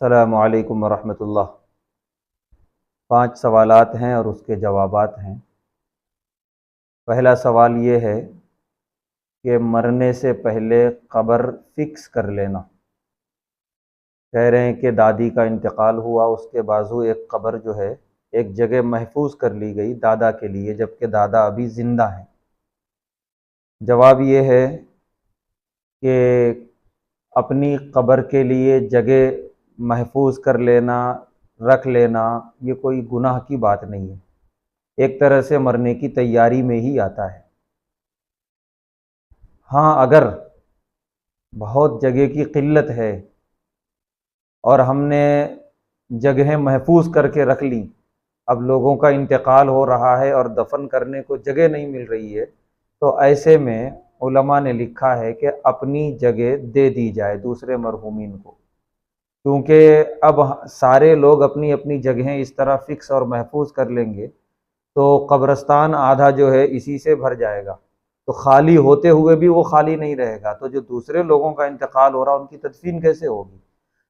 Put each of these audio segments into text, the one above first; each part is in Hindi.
अस्सलामु अलैकुम वरहमतुल्लाह। 5 सवालात हैं और उसके जवाबात हैं। पहला सवाल ये है कि मरने से पहले कब्र फिक्स कर लेना। कह रहे हैं कि दादी का इंतकाल हुआ, उसके बाजू एक कब्र जो है एक जगह महफूज कर ली गई दादा के लिए, जबकि दादा अभी ज़िंदा हैं। जवाब ये है कि अपनी कब्र के लिए जगह महफूज कर लेना, रख लेना, ये कोई गुनाह की बात नहीं है। एक तरह से मरने की तैयारी में ही आता है। हाँ, अगर बहुत जगह की किल्लत है और हमने जगहें महफूज करके रख ली, अब लोगों का इंतकाल हो रहा है और दफन करने को जगह नहीं मिल रही है, तो ऐसे में उलमा ने लिखा है कि अपनी जगह दे दी जाए दूसरे मरहूमीन को। क्योंकि अब सारे लोग अपनी अपनी जगहें इस तरह फिक्स और महफूज कर लेंगे तो कब्रस्तान आधा जो है इसी से भर जाएगा, तो खाली होते हुए भी वो खाली नहीं रहेगा, तो जो दूसरे लोगों का इंतकाल हो रहा है उनकी तदफीन कैसे होगी।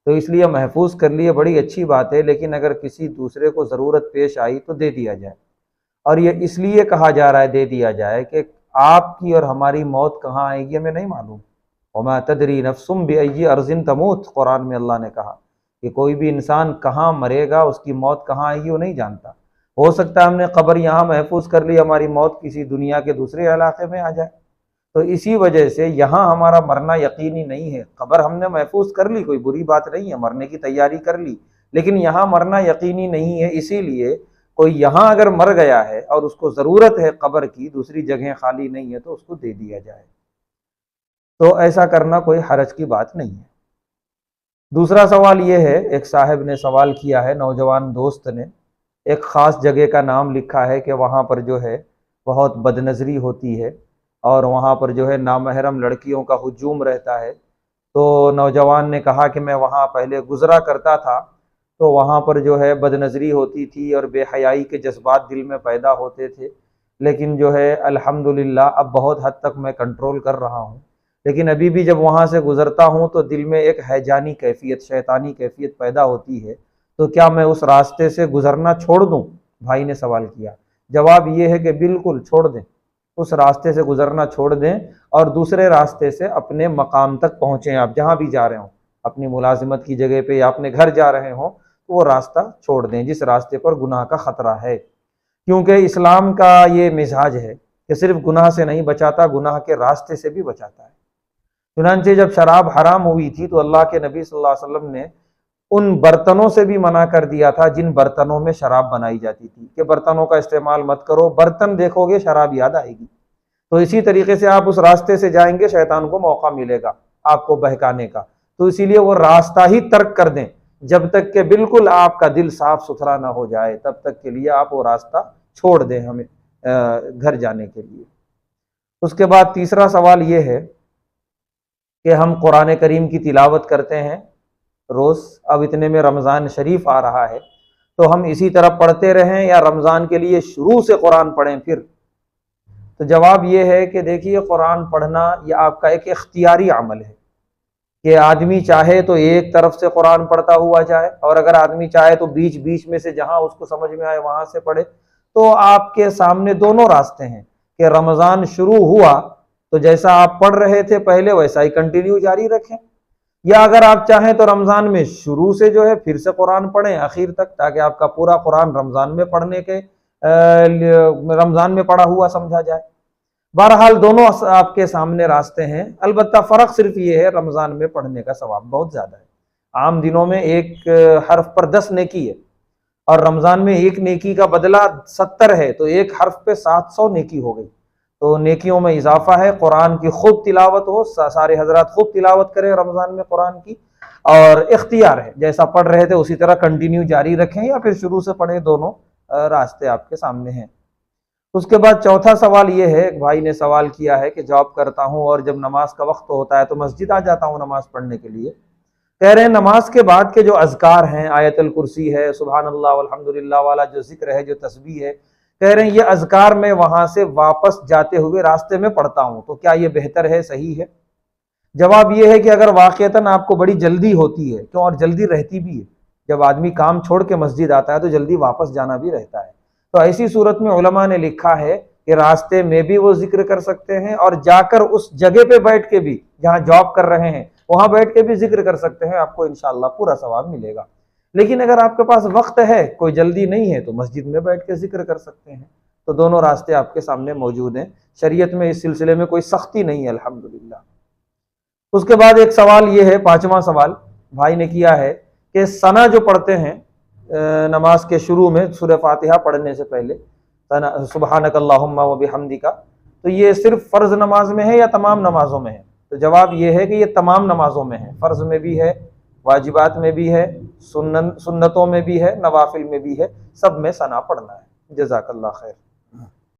तो इसलिए महफूज कर लिए बड़ी अच्छी बात है, लेकिन अगर किसी दूसरे को ज़रूरत पेश आई तो दे दिया जाए। और ये इसलिए कहा जा रहा है दे दिया जाए कि आपकी और हमारी मौत कहाँ आएगी हमें नहीं मालूम। वमा तदरी नफ्सुम बिअय्यि अर्ज़िन तमूत, कुरान में अल्लाह ने कहा कि कोई भी इंसान कहाँ मरेगा, उसकी मौत कहाँ आएगी वो नहीं जानता। हो सकता है हमने कब्र यहाँ महफूज कर ली, हमारी मौत किसी दुनिया के दूसरे इलाके में आ जाए, तो इसी वजह से यहाँ हमारा मरना यकीनी नहीं है। कब्र हमने महफूज कर ली, कोई बुरी बात नहीं है, मरने की तैयारी कर ली, लेकिन यहाँ मरना यकीनी नहीं है। इसीलिए कोई यहाँ अगर मर गया है और उसको ज़रूरत है कब्र की, दूसरी जगह खाली नहीं है, तो उसको दे दिया जाए, तो ऐसा करना कोई हरज की बात नहीं है। दूसरा सवाल ये है, एक साहब ने सवाल किया है, नौजवान दोस्त ने, एक ख़ास जगह का नाम लिखा है कि वहाँ पर जो है बहुत बदनज़री होती है और वहाँ पर जो है नामहरम लड़कियों का हुजूम रहता है। तो नौजवान ने कहा कि मैं वहाँ पहले गुज़रा करता था, तो वहाँ पर जो है बदनज़री होती थी और बेहयाई के जज्बात दिल में पैदा होते थे, लेकिन जो है अल्हम्दुलिल्लाह अब बहुत हद तक मैं कंट्रोल कर रहा हूँ। लेकिन अभी भी जब वहाँ से गुज़रता हूँ तो दिल में एक हैजानी कैफ़ियत, शैतानी कैफ़ियत पैदा होती है, तो क्या मैं उस रास्ते से गुज़रना छोड़ दूँ? भाई ने सवाल किया। जवाब ये है कि बिल्कुल छोड़ दें, उस रास्ते से गुज़रना छोड़ दें और दूसरे रास्ते से अपने मकाम तक पहुँचें। आप जहाँ भी जा रहे हों, अपनी मुलाजिमत की जगह पे या अपने घर जा रहे हों, तो वो रास्ता छोड़ दें जिस रास्ते पर गुनाह का ख़तरा है। क्योंकि इस्लाम का ये मिजाज है कि सिर्फ गुनाह से नहीं बचाता, गुनाह के रास्ते से भी बचाता है। चुनांचे जब शराब हराम हुई थी तो अल्लाह के नबी सल्लल्लाहु अलैहि वसल्लम ने उन बर्तनों से भी मना कर दिया था जिन बर्तनों में शराब बनाई जाती थी, कि बर्तनों का इस्तेमाल मत करो, बर्तन देखोगे शराब याद आएगी। तो इसी तरीके से आप उस रास्ते से जाएंगे, शैतान को मौका मिलेगा आपको बहकाने का। तो इसीलिए वो रास्ता ही तर्क कर दें, जब तक कि बिल्कुल आपका दिल साफ सुथरा ना हो जाए, तब तक के लिए आप वो रास्ता छोड़ दें हमें घर जाने के लिए। उसके बाद तीसरा सवाल ये है कि हम कुरान करीम की तिलावत करते हैं रोज़, अब इतने में रमज़ान शरीफ आ रहा है, तो हम इसी तरह पढ़ते रहें या रमज़ान के लिए शुरू से कुरान पढ़ें फिर? तो जवाब ये है कि देखिए, कुरान पढ़ना यह आपका एक इख्तियारी अमल है कि आदमी चाहे तो एक तरफ से कुरान पढ़ता हुआ जाए, और अगर आदमी चाहे तो बीच बीच में से जहां उसको समझ में आए वहां से पढ़े। तो आपके सामने दोनों रास्ते हैं कि रमज़ान शुरू हुआ तो जैसा आप पढ़ रहे थे पहले वैसा ही कंटिन्यू जारी रखें, या अगर आप चाहें तो रमज़ान में शुरू से जो है फिर से कुरान पढ़ें आखिर तक, ताकि आपका पूरा कुरान रमज़ान में पढ़ने के रमज़ान में पढ़ा हुआ समझा जाए। बहरहाल दोनों आपके सामने रास्ते हैं, अलबत्ता फ़र्क सिर्फ ये है रमज़ान में पढ़ने का सवाब बहुत ज़्यादा है। आम दिनों में एक हर्फ पर 10 नेकी है और रमज़ान में एक नेकी का बदला 70 है, तो एक हर्फ पे 700 नेकी हो गई। तो नेकियों में इजाफा है। कुरान की खूब तिलावत हो, सारे हजरात खूब तिलावत करें रमज़ान में कुरान की, और इख्तियार है जैसा पढ़ रहे थे उसी तरह कंटिन्यू जारी रखें या फिर शुरू से पढ़ें, दोनों रास्ते आपके सामने हैं। उसके बाद चौथा सवाल ये है, एक भाई ने सवाल किया है कि जॉब करता हूँ और जब नमाज का वक्त होता है तो मस्जिद आ जाता हूँ नमाज पढ़ने के लिए। कह रहे हैं नमाज के बाद के जो अज़कार हैं, आयतुल कुर्सी है, सुभान अल्लाह वल्हम्दुलिल्लाह वाला जो जिक्र है, जो तस्बीह है, कह रहे हैं ये अज़कार मैं वहां से वापस जाते हुए रास्ते में पढ़ता हूँ, तो क्या ये बेहतर है, सही है? जवाब ये है कि अगर वाक़ईतन आपको बड़ी जल्दी होती है, क्यों, और जल्दी रहती भी है, जब आदमी काम छोड़ के मस्जिद आता है तो जल्दी वापस जाना भी रहता है, तो ऐसी सूरत में उलमा ने लिखा है कि रास्ते में भी वो जिक्र कर सकते हैं और जाकर उस जगह पे बैठ के भी, जहां जॉब कर रहे हैं वहां बैठ के भी जिक्र कर सकते हैं, आपको इंशाअल्लाह पूरा सवाब मिलेगा। लेकिन अगर आपके पास वक्त है, कोई जल्दी नहीं है, तो मस्जिद में बैठ के जिक्र कर सकते हैं। तो दोनों रास्ते आपके सामने मौजूद हैं, शरीयत में इस सिलसिले में कोई सख्ती नहीं है, अल्हम्दुलिल्लाह। उसके बाद एक सवाल ये है, पांचवा सवाल भाई ने किया है कि सना जो पढ़ते हैं नमाज के शुरू में सूरह फातिहा पढ़ने से पहले, सुबहानक अल्लाहुम्मा व बिहम्दिका, तो ये सिर्फ फर्ज नमाज में है या तमाम नमाजों में है? तो जवाब ये है कि ये तमाम नमाजों में है, फर्ज में भी है, वाजिबात में भी है, सुन्नतों में भी है, नवाफिल में भी है, सब में सना पढ़ना है। जज़ाकल्लाह खैर।